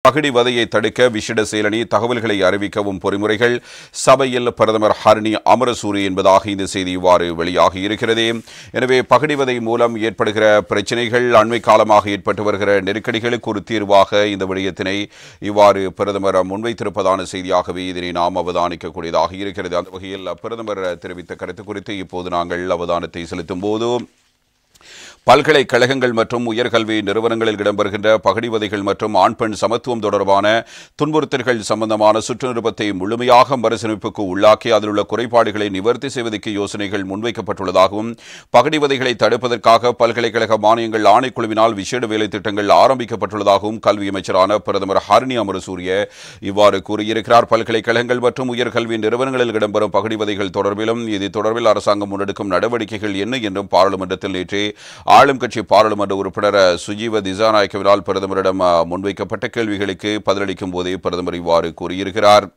பகிடிவதையை தடுக்க விசேட செயலணி தகவல்களை அறிவிக்கவும் பொறிமுறைகள் சபையில் பிரதமர் ஹரணி அமரசூரி என்பதாக இந்த செய்தி இவ்வாறு வெளியாகி இருக்கிறது. எனவே பகிடிவதை மூலம் ஏற்படுகிற பிரச்சினைகள், அண்மை காலமாக ஏற்பட்டு வருகிற நெருக்கடிகளுக்கு ஒரு தீர்வாக இந்த விடயத்தினை இவ்வாறு பிரதமர் முன்வைத்திருப்பதான செய்தியாகவே இதனை நாம் அவதானிக்கக்கூடியதாக இருக்கிறது. அந்த வகையில் பிரதமர் தெரிவித்த கருத்து குறித்து இப்போது நாங்கள் அவதானத்தை செலுத்தும் போது, பல்கலைக்கழகங்கள் மற்றும் உயர்கல்வி நிறுவனங்களில் இடம்பெறுகின்ற பகிடிவதைகள் மற்றும் ஆண் பெண் சமத்துவம் தொடர்பான துன்புறுத்தல்கள் சம்பந்தமான சுற்றுநிருபத்தை முழுமையாக மறுசீரமைப்புக்கு உள்ளாக்கி அதில் உள்ள குறைபாடுகளை நிவர்த்தி செய்வதற்கு யோசனைகள் முன்வைக்கப்பட்டுள்ளதாகவும், பகிடிவதைகளை தடுப்பதற்காக பல்கலைக்கழக மானியங்கள் ஆணைக்குழுவினால் விசேட வேலை திட்டங்கள் ஆரம்பிக்கப்பட்டுள்ளதாகவும் கல்வி அமைச்சரான பிரதமர் ஹரணி அமரசூரிய இவ்வாறு கூறியிருக்கிறார். பல்கலைக்கழகங்கள் மற்றும் உயர்கல்வி நிறுவனங்களில் இடம்பெறும் பகிடிவதைகள் தொடர்பிலும் இது தொடர்பில் அரசாங்கம் முன்னெடுக்கும் நடவடிக்கைகள் என்ன என்றும் பாராளுமன்றத்தில் நேற்று ஆளும் கட்சி பாராளுமன்ற உறுப்பினர் சுஜீவ திசாநாயக்கவினால் பிரதமரிடம் முன்வைக்கப்பட்ட கேள்விகளுக்கு பதிலளிக்கும் போதே பிரதமர் இவ்வாறு கூறியிருக்கிறார்.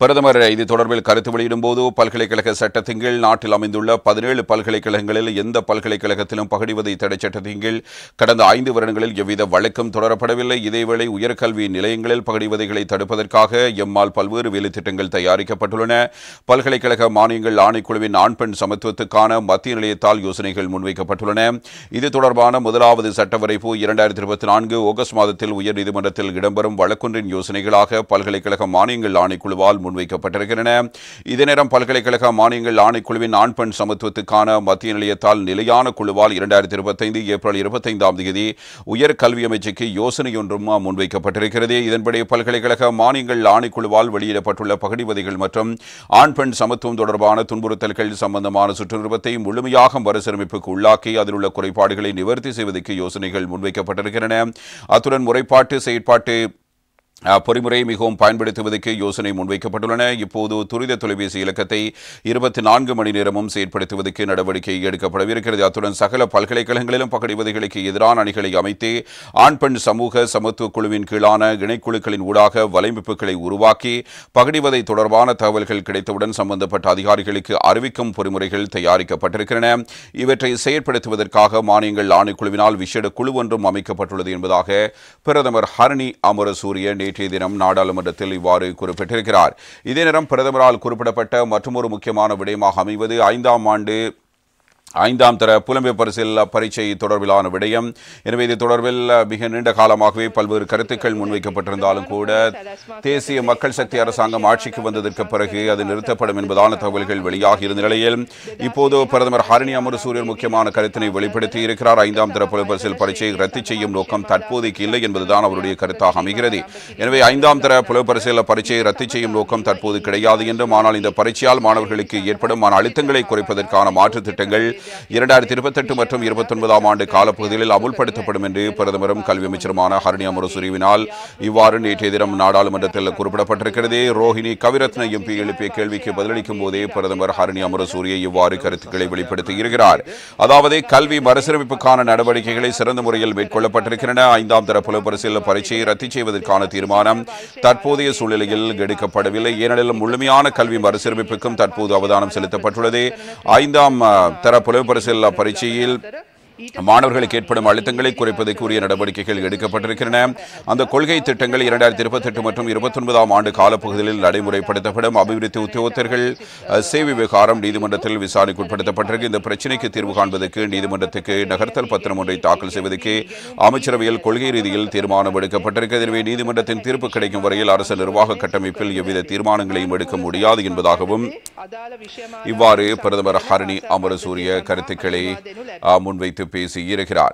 பிரதமர் இது தொடர்பில் கருத்து வெளியிடும் போது, பல்கலைக்கழக சட்டத்தின் கீழ் நாட்டில் அமைந்துள்ள 17 பல்கலைக்கழகங்களில் எந்த பல்கலைக்கழகத்திலும் பகிடிவதை தடை சட்டத்தின் கீழ் கடந்த 5 வருடங்களில் எவ்வித வழக்கும் தொடரப்படவில்லை. இதேவேளை உயர்கல்வி நிலையங்களில் பகிடிவதைகளை தடுப்பதற்காக எம்மால் பல்வேறு வேலைத்திட்டங்கள் தயாரிக்கப்பட்டுள்ளன. பல்கலைக்கழக மானியங்கள் ஆணைக்குழுவின் ஆண் பெண் சமத்துவத்துக்கான மத்திய நிலையத்தால் யோசனைகள் முன்வைக்கப்பட்டுள்ளன. இது தொடர்பான முதலாவது சட்ட வரைப்பு 2024 ஆகஸ்ட் மாதத்தில் உயர்நீதிமன்றத்தில் இடம்பெறும் வழக்கொன்றின் யோசனைகளாக பல்கலைக்கழக மானியங்கள் ஆணைக்குழுவால் முன்வைக்கப்பட்டிருக்கின்றன. இதே நேரம் பல்கலைக்கழக மானியங்கள் ஆணைக்குழுவின் ஆண் பெண் சமத்துவத்துக்கான மத்திய நிலையத்தால் நிலையான குழுவால் 2025 ஏப்ரல் 25ஆம் தேதி உயர்கல்வி அமைச்சுக்கு யோசனை ஒன்றும் முன்வைக்கப்பட்டிருக்கிறது. இதன்படி பல்கலைக்கழக மானியங்கள் ஆணைக்குழுவால் வெளியிடப்பட்டுள்ள பகிடிவதைகள் மற்றும் ஆண் பெண் சமத்துவம் தொடர்பான துன்புறுத்தல்கள் சம்பந்தமான சுற்றுநிருபத்தை முழுமையாக மறுசீரமைப்புக்கு உள்ளாக்கி அதில் உள்ள குறைபாடுகளை நிவர்த்தி செய்வதற்கு யோசனைகள் முன்வைக்கப்பட்டிருக்கின்றன. அத்துடன் முறைப்பாட்டு செயற்பாட்டு பொறிமுறை மிகவும் பயன்படுத்துவதற்கு யோசனை முன்வைக்கப்பட்டுள்ளன. இப்போது துரித தொலைபேசி இலக்கத்தை 24 மணி நேரமும் செயற்படுத்துவதற்கு நடவடிக்கை எடுக்கப்படவிருக்கிறது. அத்துடன் சகல பல்கலைக்கழகங்களிலும் பகிடிவதைகளுக்கு எதிரான அணிகளை அமைத்து ஆண் பெண் சமூக சமத்துவ குழுவின் கீழான இணைக்குழுக்களின் ஊடாக வலையமைப்புகளை உருவாக்கி பகிடிவதை தொடர்பான தகவல்கள் கிடைத்தவுடன் சம்பந்தப்பட்ட அதிகாரிகளுக்கு அறிவிக்கும் பொறிமுறைகள் தயாரிக்கப்பட்டிருக்கின்றன. இவற்றை செயற்படுத்துவதற்காக மானியங்கள் ஆணைக்குழுவினால் விசேட குழு ஒன்றும் அமைக்கப்பட்டுள்ளது என்பதாக பிரதமர் ஹரணி அமரசூரிய நேற்றைய தினம் நாடாளுமன்றத்தில் இவ்வாறு குறிப்பிட்டிருக்கிறார். இதே நேரம் பிரதமரால் குறிப்பிடப்பட்ட மற்றொரு முக்கியமான விடயமாக அமைவது 5ஆம் தர புலம்பெயர் பரீட்சை தொடர்பிலான விடயம். எனவே இது தொடர்பில் மிக நீண்ட காலமாகவே பல்வேறு கருத்துக்கள் முன்வைக்கப்பட்டிருந்தாலும் கூட தேசிய மக்கள் சக்தி அரசாங்கம் ஆட்சிக்கு வந்ததற்கு பிறகு அது நிறுத்தப்படும் என்பதான தகவல்கள் வெளியாகி இருந்த நிலையில் இப்போது பிரதமர் ஹரணி அமரசூரியர் முக்கியமான கருத்தினை வெளிப்படுத்தி இருக்கிறார். 5ஆம் தர புலம்பெயர் பரீட்சை ரத்து செய்யும் நோக்கம் தற்போதைக்கு இல்லை என்பதுதான் அவருடைய கருத்தாக அமைகிறது. எனவே 5ஆம் தர புலம்பெயர் பரீட்சையை ரத்து செய்யும் நோக்கம் தற்போது கிடையாது என்றும், ஆனால் இந்த பரீட்சையால் மாணவர்களுக்கு ஏற்படும் மன அழுத்தங்களை குறைப்பதற்கான மாற்றுத் திட்டங்கள் 2028 மற்றும் 29ஆம் ஆண்டு காலப்பகுதியில் அமுல்படுத்தப்படும் என்று பிரதமரும் கல்வி அமைச்சருமான ஹரணி அமரசூரியவினால் இவ்வாறு நேற்றைய தினம் நாடாளுமன்றத்தில் குறிப்பிடப்பட்டிருக்கிறது. ரோஹிணி கவிரத்ன எம்பி எழுப்பிய கேள்விக்கு பதிலளிக்கும் போதே பிரதமர் ஹரணி அமரசூரிய இவ்வாறு கருத்துக்களை வெளிப்படுத்தி இருக்கிறார். அதாவது கல்வி மறுசீரமைப்புக்கான நடவடிக்கைகளை சிறந்த முறையில் மேற்கொள்ளப்பட்டிருக்கின்றன. 5ஆம் தர புலம்பெயர் பரீட்சையை ரத்து செய்வதற்கான தீர்மானம் தற்போதைய சூழ்நிலையில் எடுக்கப்படவில்லை. ஏனெனில் முழுமையான கல்வி மறுசீரமைப்புக்கும் தற்போது அவதானம் செலுத்தப்பட்டுள்ளது. 5ஆம் தர புலம்பெயர் பரீட்சையில் மாணவர்களுக்கு ஏற்படும் அழுத்தங்களை குறைப்பதற்குரிய நடவடிக்கைகள் எடுக்கப்பட்டிருக்கின்றன. அந்த கொள்கை திட்டங்கள் 2028 மற்றும் 29ஆம் ஆண்டு காலப்பகுதியில் நடைமுறைப்படுத்தப்படும். அபிவிருத்தி உத்தியோகத்தர்கள் சேவை விவகாரம் நீதிமன்றத்தில் விசாரணைக்கு உட்படுத்தப்பட்டிருக்கு. இந்த பிரச்சினைக்கு தீர்வு காண்பதற்கு நீதிமன்றத்துக்கு நகர்த்தல் பத்திரம் ஒன்றை தாக்கல் செய்வதற்கு அமைச்சரவையில் கொள்கை ரீதியில் தீர்மானம் எடுக்கப்பட்டிருக்கிறது. எனவே நீதிமன்றத்தின் தீர்ப்பு கிடைக்கும் வரையில் அரசு நிர்வாக கட்டமைப்பில் எவ்வித தீர்மானங்களையும் எடுக்க முடியாது என்பதாகவும் இவ்வாறு பிரதமர் ஹரணி அமரசூரிய கருத்துக்களை முன்வைத்து பேசியிருக்கிறார்.